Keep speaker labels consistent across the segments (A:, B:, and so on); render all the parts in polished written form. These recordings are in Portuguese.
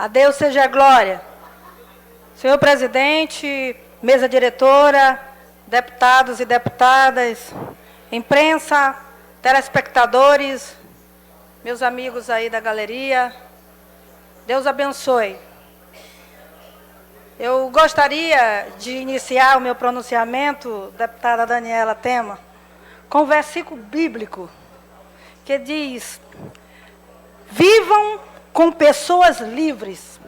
A: A Deus seja a glória. Senhor presidente, mesa diretora, deputados e deputadas, imprensa, telespectadores, meus amigos aí da galeria, Deus abençoe. Eu gostaria de iniciar o meu pronunciamento, deputada Daniela Tema, com um versículo bíblico que diz: vivam com pessoas livres.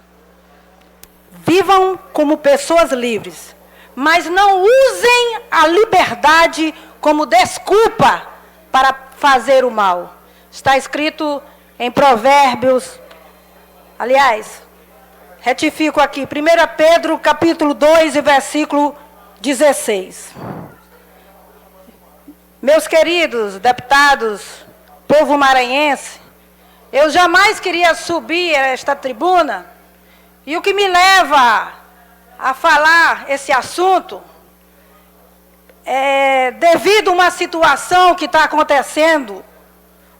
A: Vivam como pessoas livres, mas não usem a liberdade como desculpa para fazer o mal. Está escrito em Provérbios, aliás, retifico aqui, 1 Pedro, capítulo 2, e versículo 16. Meus queridos deputados, povo maranhense, eu jamais queria subir a esta tribuna, e o que me leva a falar esse assunto é devido a uma situação que está acontecendo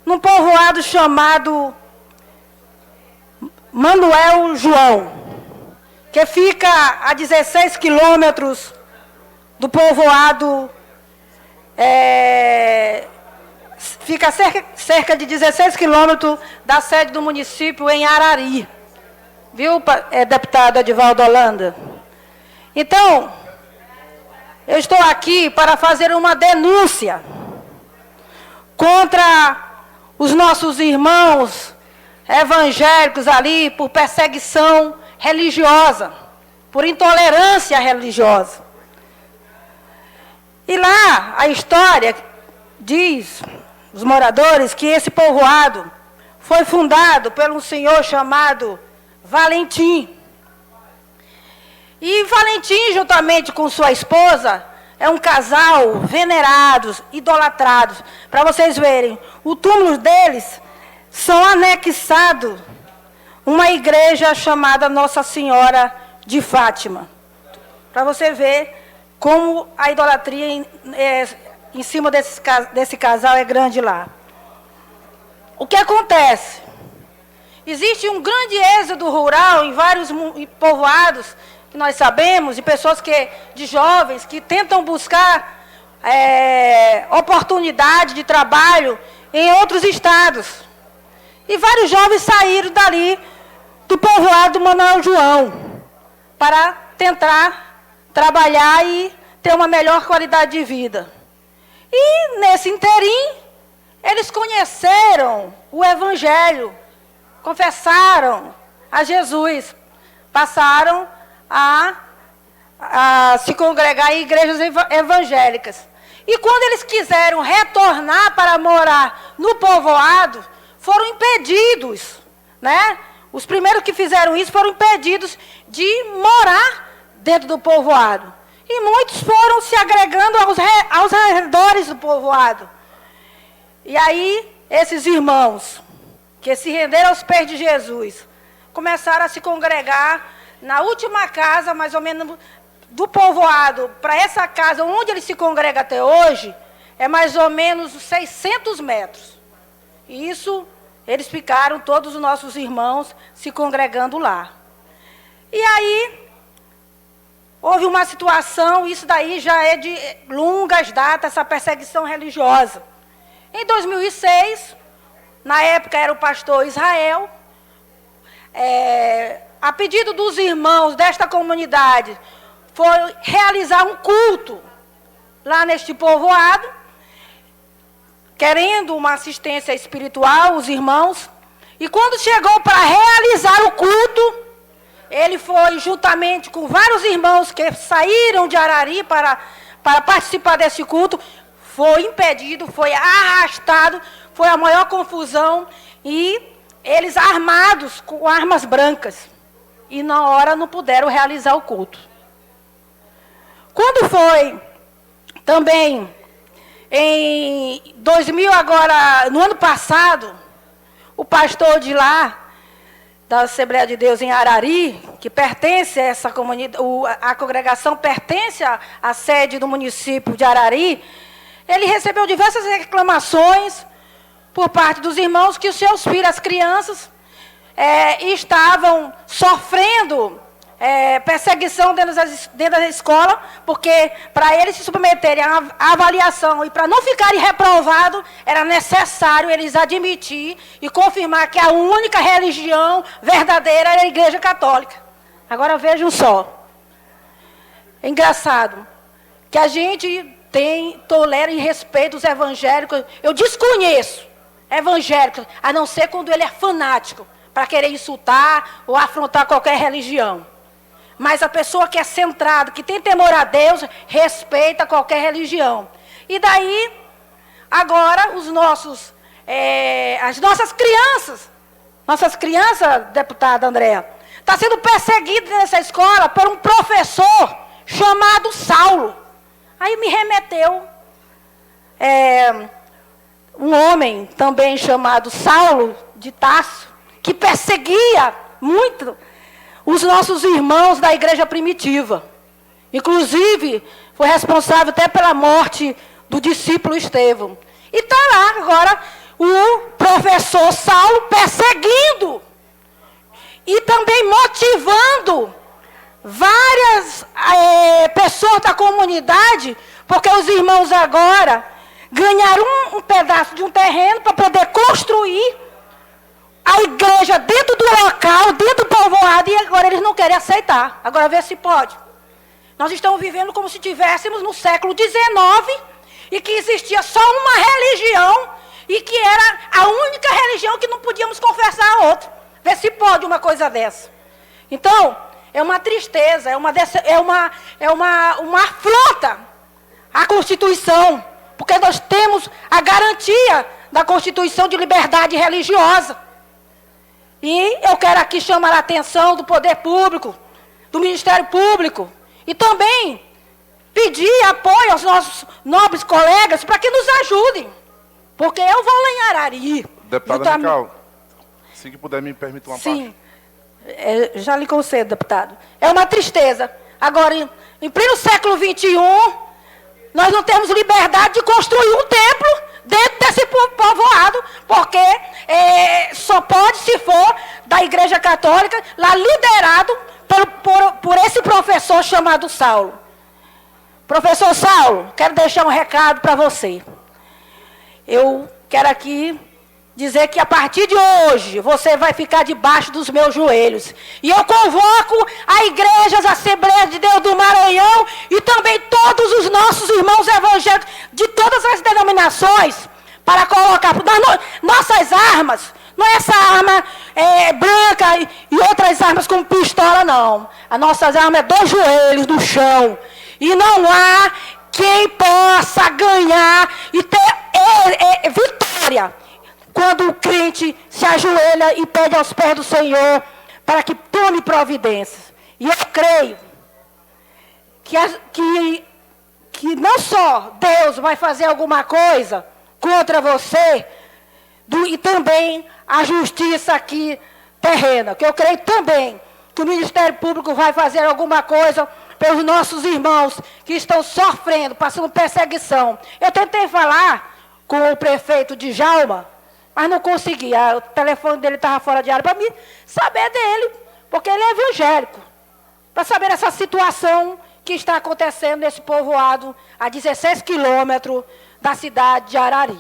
A: num povoado chamado Manuel João, que fica a 16 quilômetros do povoado, fica cerca de 16 quilômetros da sede do município, em Arari. Viu, deputado Edivaldo Holanda? Então, eu estou aqui para fazer uma denúncia contra os nossos irmãos evangélicos ali por perseguição religiosa, por intolerância religiosa. E lá a história diz, os moradores, que esse povoado foi fundado por um senhor chamado Valentim. E Valentim, juntamente com sua esposa, é um casal venerados, idolatrados. Para vocês verem, o túmulo deles são anexados uma igreja chamada Nossa Senhora de Fátima. Para você ver como a idolatria em cima desse casal é grande lá. O que acontece? Existe um grande êxodo rural em vários povoados, que nós sabemos, de pessoas de jovens que tentam buscar oportunidade de trabalho em outros estados. E vários jovens saíram dali do povoado do Manuel João para tentar trabalhar e ter uma melhor qualidade de vida. E nesse interim, eles conheceram o Evangelho, confessaram a Jesus, passaram a se congregar em igrejas evangélicas. E quando eles quiseram retornar para morar no povoado, foram impedidos, né? Os primeiros que fizeram isso foram impedidos de morar dentro do povoado. E muitos foram se agregando aos arredores do povoado. E aí, esses irmãos que se renderam aos pés de Jesus começaram a se congregar na última casa, mais ou menos, do povoado, para essa casa onde ele se congrega até hoje, é mais ou menos 600 metros. E isso, eles ficaram, todos os nossos irmãos, se congregando lá. E aí, houve uma situação, isso daí já é de longas datas, essa perseguição religiosa. Em 2006, na época era o pastor Israel, a pedido dos irmãos desta comunidade, foi realizar um culto lá neste povoado, querendo uma assistência espiritual, os irmãos. E quando chegou para realizar o culto, ele foi juntamente com vários irmãos que saíram de Arari para participar desse culto, foi impedido, foi arrastado, foi a maior confusão, e eles armados com armas brancas. E na hora não puderam realizar o culto. Quando foi também em 2000, agora, no ano passado, o pastor de lá, da Assembleia de Deus em Arari, que pertence a essa comunidade, a congregação pertence à sede do município de Arari, ele recebeu diversas reclamações por parte dos irmãos que os seus filhos, as crianças, estavam sofrendo perseguição dentro da escola, porque para eles se submeterem à avaliação e para não ficarem reprovados, era necessário eles admitir e confirmar que a única religião verdadeira era a Igreja Católica. Agora vejam só. É engraçado que a gente tolera e respeita os evangélicos. Eu desconheço evangélicos, a não ser quando ele é fanático, para querer insultar ou afrontar qualquer religião. Mas a pessoa que é centrada, que tem temor a Deus, respeita qualquer religião. E daí, agora, as nossas crianças, deputada Andréa, estão sendo perseguidas nessa escola por um professor chamado Saulo. Aí me remeteu um homem também chamado Saulo de Tarso, que perseguia muito os nossos irmãos da igreja primitiva. Inclusive, foi responsável até pela morte do discípulo Estevão. E está lá agora o professor Saulo perseguindo e também motivando várias pessoas da comunidade, porque os irmãos agora ganharam um pedaço de um terreno para poder construir a igreja dentro do local, dentro do povoado, e agora eles não querem aceitar. Agora vê se pode. Nós estamos vivendo como se estivéssemos no século XIX e que existia só uma religião e que era a única religião que não podíamos confessar a outra. Vê se pode uma coisa dessa. Então, é uma tristeza, é uma afronta à Constituição, porque nós temos a garantia da Constituição de liberdade religiosa. E eu quero aqui chamar a atenção do poder público, do Ministério Público, e também pedir apoio aos nossos nobres colegas para que nos ajudem. Porque eu vou lá em Arari.
B: Deputada Mical, se que puder me permitir uma parte.
A: Sim, já lhe concedo, deputado. É uma tristeza. Agora, em pleno século XXI, nós não temos liberdade de construir um templo dentro desse povoado, porque só pode se for da Igreja Católica, lá liderado por esse professor chamado Saulo. Professor Saulo, quero deixar um recado para você. Eu quero aqui dizer que a partir de hoje você vai ficar debaixo dos meus joelhos. E eu convoco a igreja, as Assembleias de Deus do Maranhão e também todos os nossos irmãos evangélicos de todas as denominações para colocar nossas armas. Não é essa arma branca e outras armas como pistola, não. As nossas armas é 2 joelhos no chão. E não há quem possa ganhar e ter vitória quando o crente se ajoelha e pede aos pés do Senhor para que tome providências. E eu creio que não só Deus vai fazer alguma coisa contra você, e também a justiça aqui terrena, que eu creio também que o Ministério Público vai fazer alguma coisa pelos nossos irmãos que estão sofrendo, passando perseguição. Eu tentei falar com o prefeito de Djalma, mas não consegui. O telefone dele estava fora de área para mim saber dele, porque ele é evangélico, para saber essa situação que está acontecendo nesse povoado a 16 quilômetros da cidade de Arari.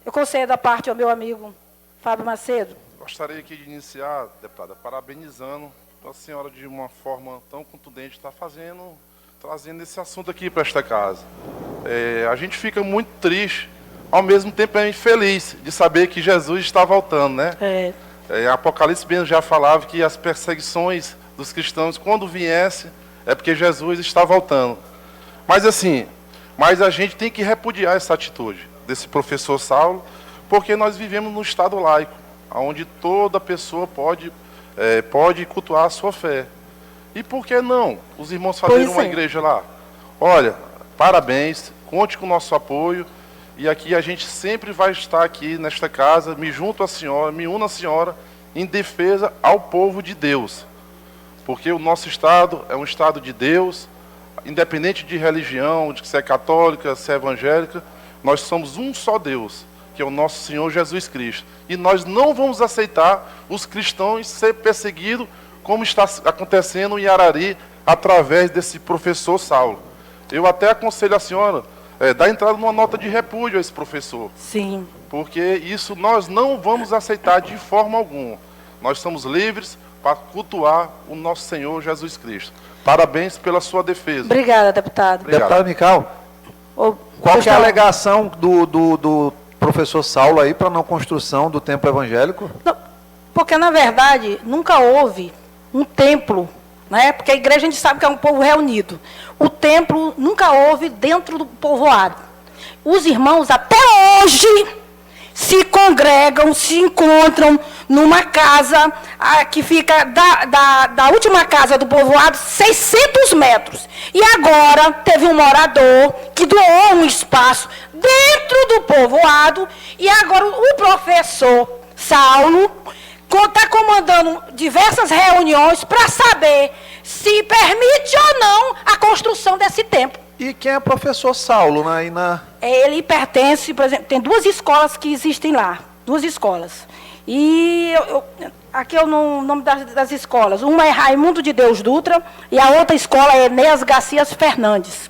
A: Eu concedo a parte ao meu amigo Fábio Macedo.
B: Gostaria aqui de iniciar, deputada, parabenizando a senhora de uma forma tão contundente, está trazendo esse assunto aqui para esta casa. A gente fica muito triste, ao mesmo tempo é feliz de saber que Jesus está voltando, né? Apocalipse mesmo já falava que as perseguições dos cristãos, quando viesse, é porque Jesus está voltando. Mas a gente tem que repudiar essa atitude desse professor Saulo, porque nós vivemos num estado laico, onde toda pessoa pode cultuar a sua fé. E por que não os irmãos fazerem uma igreja lá? Olha, parabéns, conte com o nosso apoio, e aqui a gente sempre vai estar aqui nesta casa, me junto à senhora, me uno à senhora, em defesa ao povo de Deus. Porque o nosso estado é um estado de Deus, independente de religião, de se é católica, se é evangélica, nós somos um só Deus. que é o nosso Senhor Jesus Cristo. E nós não vamos aceitar os cristãos ser perseguidos, como está acontecendo em Arari, através desse professor Saulo. Eu até aconselho a senhora dar entrada numa nota de repúdio a esse professor.
A: Sim.
B: Porque isso nós não vamos aceitar de forma alguma. Nós somos livres para cultuar o nosso Senhor Jesus Cristo. Parabéns pela sua defesa.
A: Obrigada, deputado.
B: Obrigado.
C: Deputado Mical, qual que é a alegação do professor Saulo aí para não construção do templo evangélico?
A: Não, porque, na verdade, nunca houve um templo, né? Porque a igreja a gente sabe que é um povo reunido. O templo nunca houve dentro do povoado. Os irmãos até hoje se congregam, se encontram numa casa que fica da última casa do povoado 600 metros. E agora teve um morador que doou um espaço dentro do povoado e agora o professor Saulo está comandando diversas reuniões para saber se permite ou não a construção desse templo.
C: E quem é o professor Saulo?
A: Ele pertence, por exemplo, tem 2 escolas que existem lá, 2 escolas. E aqui é o nome das escolas. Uma é Raimundo de Deus Dutra e a outra escola é Enéas Garcias Fernandes.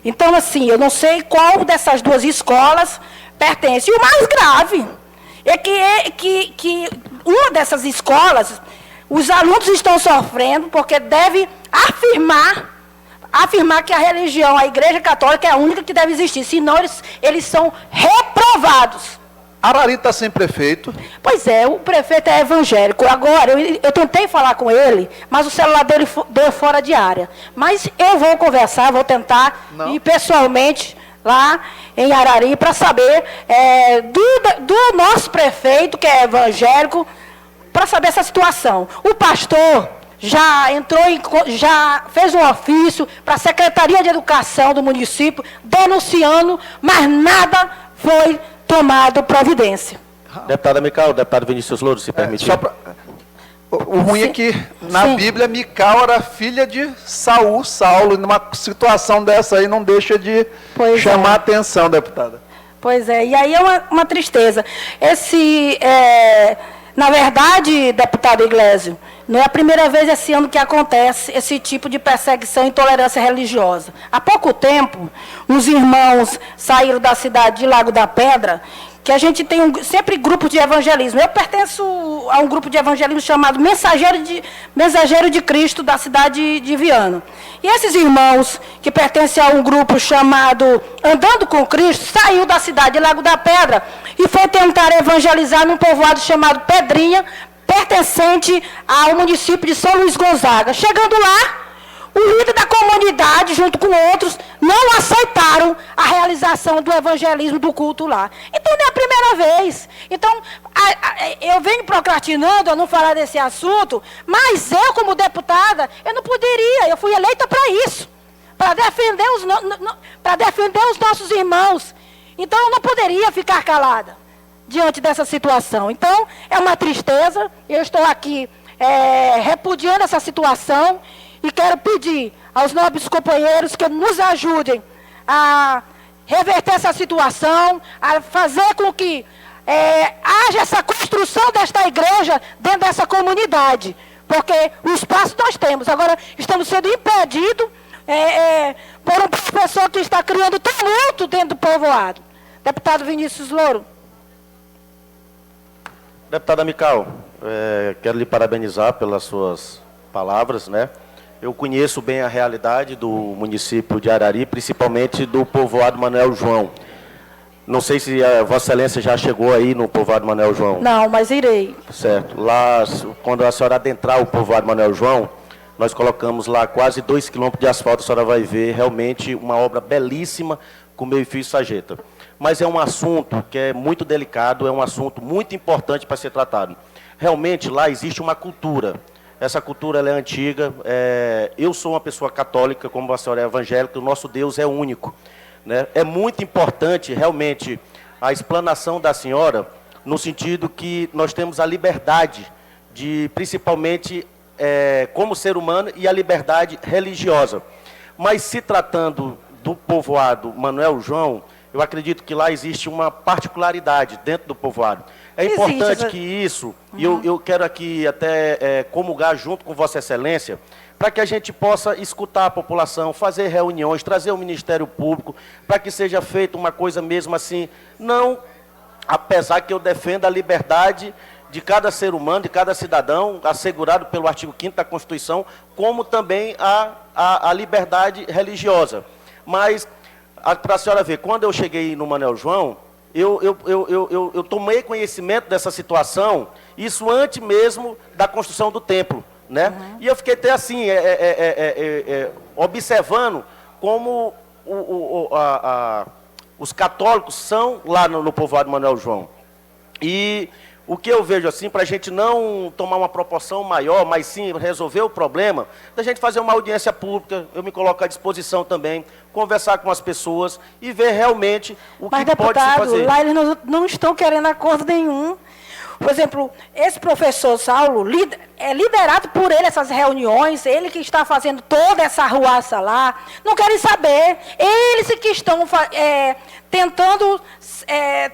A: Então, assim, eu não sei qual dessas 2 escolas pertence. E o mais grave é que uma dessas escolas, os alunos estão sofrendo porque deve afirmar que a religião, a Igreja Católica é a única que deve existir, senão eles são reprovados.
C: Arari está sem prefeito.
A: Pois é, o prefeito é evangélico. Agora, eu tentei falar com ele, mas o celular dele deu fora de área. Mas eu vou conversar, vou tentar ir pessoalmente lá em Arari para saber do nosso prefeito, que é evangélico, para saber essa situação. O pastor já fez um ofício para a Secretaria de Educação do município, denunciando, mas nada foi tomado providência.
D: Deputada Mical, deputado Vinícius Louro, se permitir.
C: O ruim é que na Bíblia Mical era filha de Saulo. Numa situação dessa aí não deixa de chamar a atenção, deputada.
A: Pois é, e aí é uma tristeza. Na verdade, deputado Iglesias, não é a primeira vez esse ano que acontece esse tipo de perseguição e intolerância religiosa. Há pouco tempo, uns irmãos saíram da cidade de Lago da Pedra, que a gente tem sempre grupos de evangelismo. Eu pertenço a um grupo de evangelismo chamado Mensageiro de Cristo, da cidade de Viana. E esses irmãos, que pertencem a um grupo chamado Andando com Cristo, saiu da cidade de Lago da Pedra e foi tentar evangelizar num povoado chamado Pedrinha, pertencente ao município de São Luís Gonzaga. Chegando lá, o líder da comunidade, junto com outros, não aceitaram a realização do evangelismo do culto lá. Então, não é a primeira vez. Então, eu venho procrastinando a não falar desse assunto, mas eu, como deputada, eu não poderia. Eu fui eleita para isso, para defender os nossos irmãos. Então, eu não poderia ficar calada diante dessa situação. Então, é uma tristeza. Eu estou aqui repudiando essa situação. E quero pedir aos nobres companheiros que nos ajudem a reverter essa situação, a fazer com que haja essa construção desta igreja dentro dessa comunidade. Porque o espaço nós temos. Agora, estamos sendo impedidos por um professor que está criando tumulto dentro do povoado. Deputado Vinícius Louro.
D: Deputada Mical, quero lhe parabenizar pelas suas palavras, né? Eu conheço bem a realidade do município de Arari, principalmente do povoado Manuel João. Não sei se a Vossa Excelência já chegou aí no povoado Manuel João.
A: Não, mas irei.
D: Certo. Lá, quando a senhora adentrar o povoado Manuel João, nós colocamos lá quase 2 quilômetros de asfalto, a senhora vai ver realmente uma obra belíssima com meio-fio e sarjeta. Mas é um assunto que é muito delicado, é um assunto muito importante para ser tratado. Realmente lá existe uma cultura. Essa cultura ela é antiga. Eu sou uma pessoa católica, como a senhora é evangélica, o nosso Deus é único, né? É muito importante, realmente, a explanação da senhora, no sentido que nós temos a liberdade de, principalmente, como ser humano, e a liberdade religiosa. Mas, se tratando do povoado Manuel João, eu acredito que lá existe uma particularidade dentro do povoado. É importante que isso, e eu quero aqui até comungar junto com Vossa Excelência, para que a gente possa escutar a população, fazer reuniões, trazer o Ministério Público, para que seja feita uma coisa mesmo assim, não, apesar que eu defendo a liberdade de cada ser humano, de cada cidadão, assegurado pelo artigo 5º da Constituição, como também a liberdade religiosa. Mas, para a senhora ver, quando eu cheguei no Manuel João, eu tomei conhecimento dessa situação, isso antes mesmo da construção do templo, né? E eu fiquei até assim, observando como os católicos são lá no povoado Manuel João. E o que eu vejo assim, para a gente não tomar uma proporção maior, mas sim resolver o problema, da gente fazer uma audiência pública, eu me coloco à disposição também, conversar com as pessoas e ver realmente o que pode se fazer.
A: Lá eles não estão querendo acordo nenhum. Por exemplo, esse professor Saulo, é liderado por ele essas reuniões, ele que está fazendo toda essa arruaça lá, não querem saber. Eles que estão tentando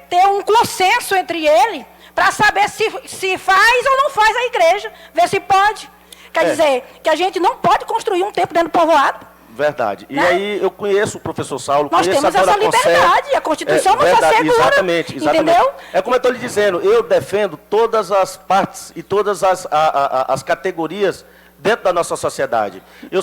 A: ter um consenso entre eles, para saber se faz ou não faz a igreja, ver se pode. Quer dizer, que a gente não pode construir um templo dentro do povoado.
D: Verdade. Né? E aí eu conheço o professor Saulo,
A: nós
D: conheço
A: temos essa liberdade, a Constituição nos assegura.
D: Exatamente.
A: Entendeu?
D: É como eu estou lhe dizendo, eu defendo todas as partes e todas as categorias dentro da nossa sociedade. Eu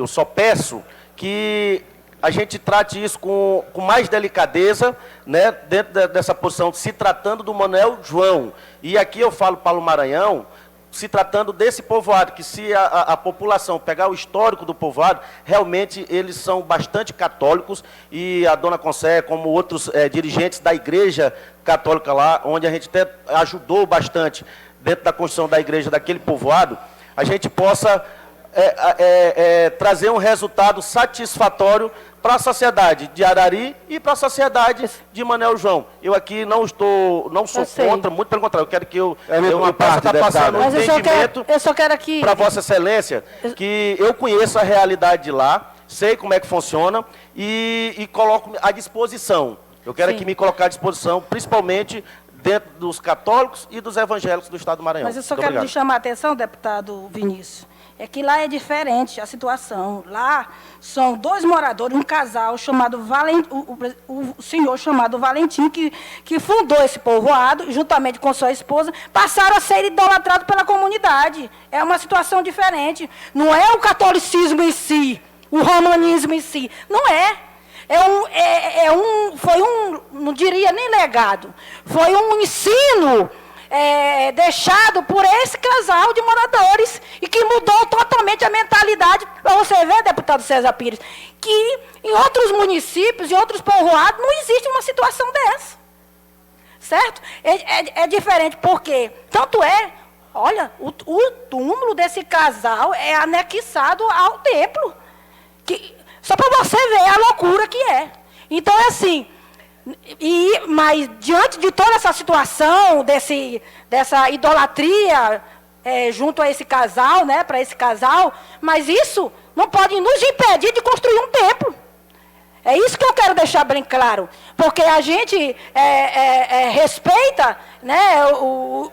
D: só peço que a gente trate isso com mais delicadeza, né, dentro dessa posição, se tratando do Manuel João. E aqui eu falo para o Maranhão, se tratando desse povoado, que se a população pegar o histórico do povoado, realmente eles são bastante católicos, e a dona Concé, como outros dirigentes da igreja católica lá, onde a gente até ajudou bastante dentro da construção da igreja daquele povoado, a gente possa trazer um resultado satisfatório para a sociedade de Arari e para a sociedade de Manuel João. Eu aqui não sou contra, muito pelo contrário, eu quero que eu possa estar passando um entendimento para Vossa Excelência, que eu conheço a realidade de lá, sei como é que funciona e coloco à disposição. Eu quero aqui me colocar à disposição, principalmente dentro dos católicos e dos evangélicos do Estado do Maranhão.
A: Mas eu só quero lhe chamar a atenção, deputado Vinícius, é que lá é diferente a situação. Lá são dois moradores, um casal chamado o senhor chamado Valentim, que fundou esse povoado, juntamente com sua esposa, passaram a ser idolatrados pela comunidade. É uma situação diferente. Não é o catolicismo em si, o romanismo em si. Não é. Não diria nem legado, foi um ensino deixado por esse casal de moradores e que mudou totalmente a mentalidade. Para você ver, deputado César Pires, que em outros municípios, em outros povoados, não existe uma situação dessa. Certo? É diferente, porque tanto olha, o túmulo desse casal é anexado ao templo. Só para você ver a loucura que é. Então, é assim, mas diante de toda essa situação, dessa idolatria junto a esse casal, né, para esse casal, mas isso não pode nos impedir de construir um templo. É isso que eu quero deixar bem claro, porque a gente respeita, né,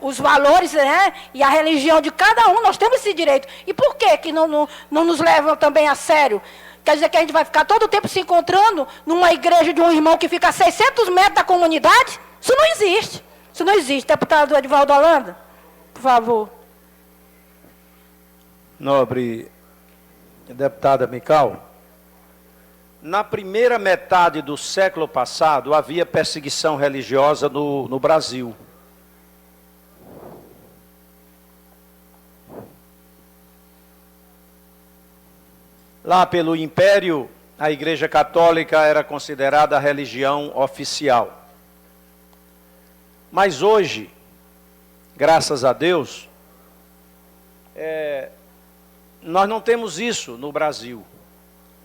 A: os valores, né, e a religião de cada um, nós temos esse direito. E por que não nos levam também a sério? Quer dizer que a gente vai ficar todo o tempo se encontrando numa igreja de um irmão que fica a 600 metros da comunidade? Isso não existe. Isso não existe. Deputado Edivaldo Holanda, por favor.
E: Nobre deputada Mical, na primeira metade do século passado havia perseguição religiosa no Brasil. Lá pelo Império, a Igreja Católica era considerada a religião oficial. Mas hoje, graças a Deus, nós não temos isso no Brasil.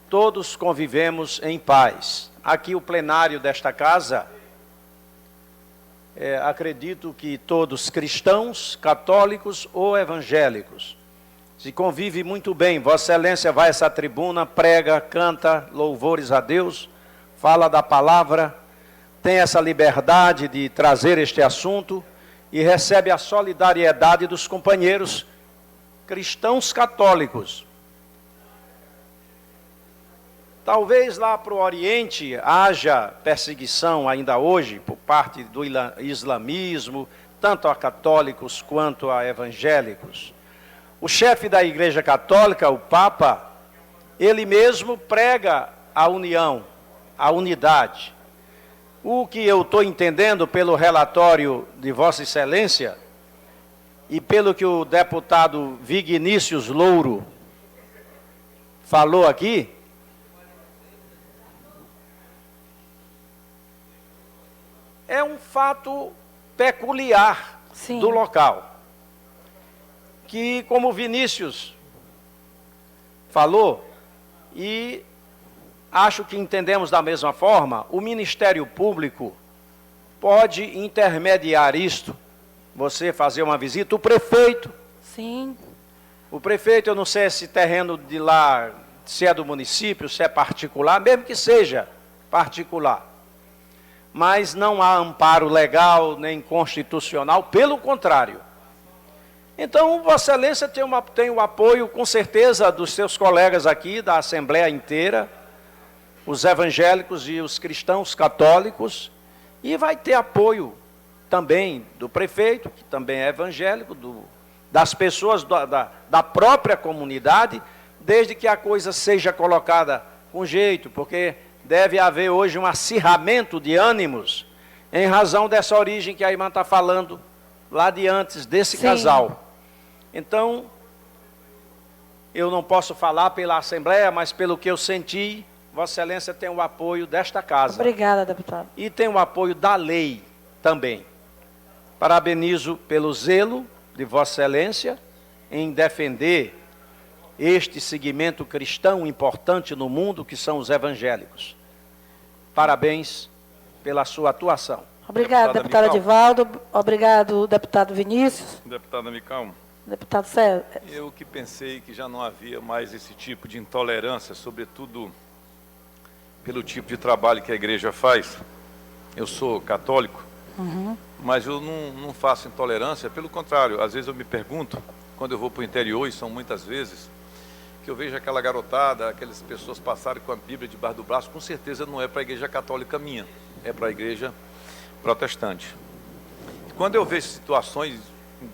E: Todos convivemos em paz. Aqui o plenário desta casa, acredito que todos cristãos, católicos ou evangélicos, se convive muito bem. Vossa Excelência vai a essa tribuna, prega, canta louvores a Deus, fala da palavra, tem essa liberdade de trazer este assunto e recebe a solidariedade dos companheiros cristãos católicos. Talvez lá para o Oriente haja perseguição ainda hoje por parte do islamismo, tanto a católicos quanto a evangélicos. O chefe da Igreja Católica, o Papa, ele mesmo prega a união, a unidade. O que eu estou entendendo pelo relatório de Vossa Excelência e pelo que o deputado Vignícius Louro falou aqui, é um fato peculiar do local. Que, como o Vinícius falou, e acho que entendemos da mesma forma, o Ministério Público pode intermediar isto, você fazer uma visita, o prefeito.
A: Sim.
E: O prefeito, eu não sei se terreno de lá, se é do município, se é particular, mesmo que seja particular. Mas não há amparo legal nem constitucional, pelo contrário. Então, Vossa Excelência tem o apoio, com certeza, dos seus colegas aqui, da Assembleia inteira, os evangélicos e os cristãos católicos, e vai ter apoio também do prefeito, que também é evangélico, das pessoas da própria comunidade, desde que a coisa seja colocada com jeito, porque deve haver hoje um acirramento de ânimos em razão dessa origem que a irmã está falando lá de antes desse casal. Então, eu não posso falar pela Assembleia, mas pelo que eu senti, Vossa Excelência tem o apoio desta casa.
A: Obrigada, deputado.
E: E tem o apoio da lei também. Parabenizo pelo zelo de Vossa Excelência em defender este segmento cristão importante no mundo, que são os evangélicos. Parabéns pela sua atuação.
A: Obrigado, deputado Edivaldo. Obrigado, deputado Vinícius.
F: Deputada Mical.
A: Deputado Sérgio.
F: Eu que pensei que já não havia mais esse tipo de intolerância, sobretudo pelo tipo de trabalho que a igreja faz. Eu sou católico, mas eu não faço intolerância, pelo contrário, às vezes eu me pergunto, quando eu vou para o interior, e são muitas vezes, que eu vejo aquela garotada, aquelas pessoas passarem com a Bíblia debaixo do braço, com certeza não é para a igreja católica minha, é para a igreja protestante. E quando eu vejo situações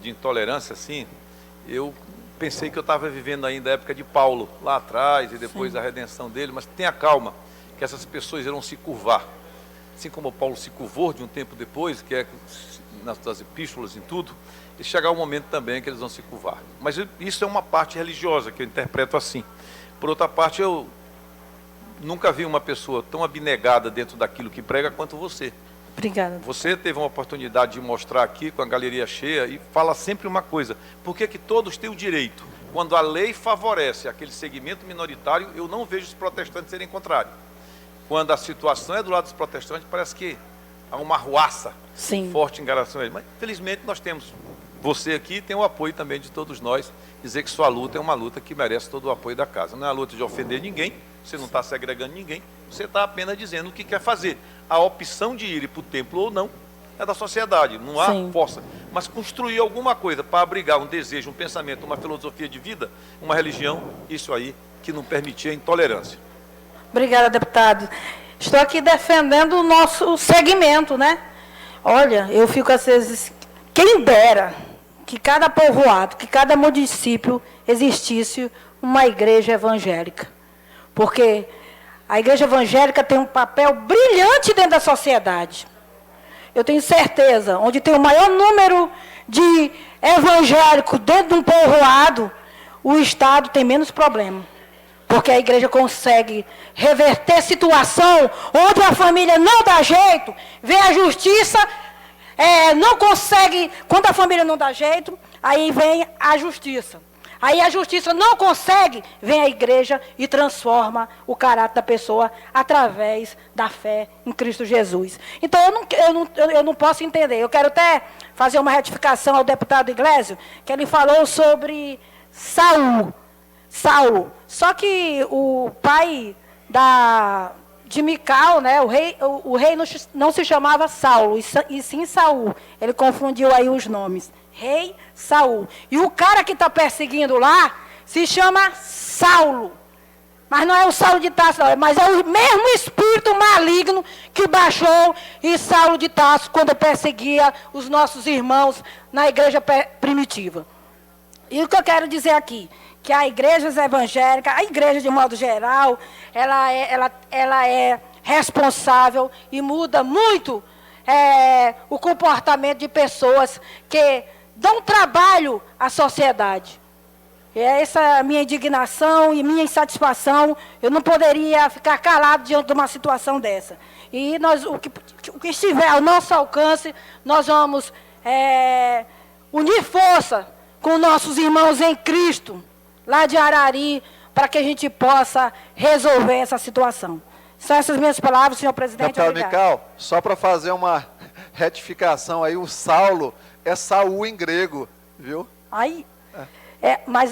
F: de intolerância assim, eu pensei que eu estava vivendo ainda a época de Paulo, lá atrás, e depois a redenção dele, mas tenha calma, que essas pessoas irão se curvar. Assim como Paulo se curvou de um tempo depois, que é nas epístolas e tudo, e chegar o momento também que eles vão se curvar. Mas isso é uma parte religiosa, que eu interpreto assim. Por outra parte, eu nunca vi uma pessoa tão abnegada dentro daquilo que prega quanto você.
A: Obrigada.
F: Você teve uma oportunidade de mostrar aqui com a galeria cheia e fala sempre uma coisa, por que todos têm o direito? Quando a lei favorece aquele segmento minoritário, eu não vejo os protestantes serem contrários. Quando a situação é do lado dos protestantes, parece que há uma arruaça forte em relação a eles. Mas, felizmente, nós temos, você aqui tem o apoio também de todos nós, dizer que sua luta é uma luta que merece todo o apoio da casa. Não é a luta de ofender ninguém, você não está segregando ninguém, você está apenas dizendo o que quer fazer. A opção de ir para o templo ou não é da sociedade, não há força. Mas construir alguma coisa para abrigar um desejo, um pensamento, uma filosofia de vida, uma religião, isso aí que não permitia a intolerância.
A: Obrigada, deputado. Estou aqui defendendo o nosso segmento, né? Olha, eu fico às vezes, quem dera que cada povoado, que cada município existisse uma igreja evangélica. Porque a igreja evangélica tem um papel brilhante dentro da sociedade. Eu tenho certeza, onde tem o maior número de evangélicos dentro de um povoado, o Estado tem menos problema. Porque a igreja consegue reverter situação onde a família não dá jeito, vem a justiça, não consegue, quando a família não dá jeito, aí vem a justiça. Aí a justiça não consegue, vem a igreja e transforma o caráter da pessoa através da fé em Cristo Jesus. Então eu não posso entender. Eu quero até fazer uma retificação ao deputado Iglesias, que ele falou sobre Saulo. Só que o pai de Mical, né, o rei não se chamava Saulo, e sim Saul. Ele confundiu aí os nomes. Rei Saul. E o cara que está perseguindo lá se chama Saulo. Mas não é o Saulo de Tarso, não, mas é o mesmo espírito maligno que baixou em Saulo de Tarso quando perseguia os nossos irmãos na igreja primitiva. E o que eu quero dizer aqui, que a igreja evangélica, a igreja de modo geral, ela é responsável e muda muito o comportamento de pessoas que dão trabalho à sociedade. Essa é a minha indignação e minha insatisfação. Eu não poderia ficar calado diante de uma situação dessa. E nós, o que estiver ao nosso alcance, nós vamos unir força com nossos irmãos em Cristo, lá de Arari, para que a gente possa resolver essa situação. São essas minhas palavras, senhor presidente.
C: Deputado Mical, só para fazer uma retificação aí, o Saulo é Saul em grego, viu?
A: Aí... mas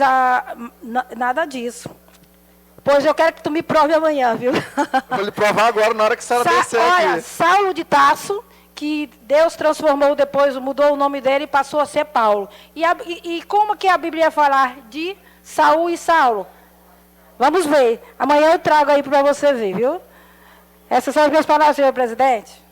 A: nada disso. Pois eu quero que tu me prove amanhã, viu?
C: Vou lhe provar agora, na hora que a senhora descer aqui.
A: Olha, Saulo de Tarso, que Deus transformou depois, mudou o nome dele e passou a ser Paulo. E como que a Bíblia falar de Saul e Saulo? Vamos ver. Amanhã eu trago aí para você ver, viu? Essas são as minhas palavras, senhor presidente.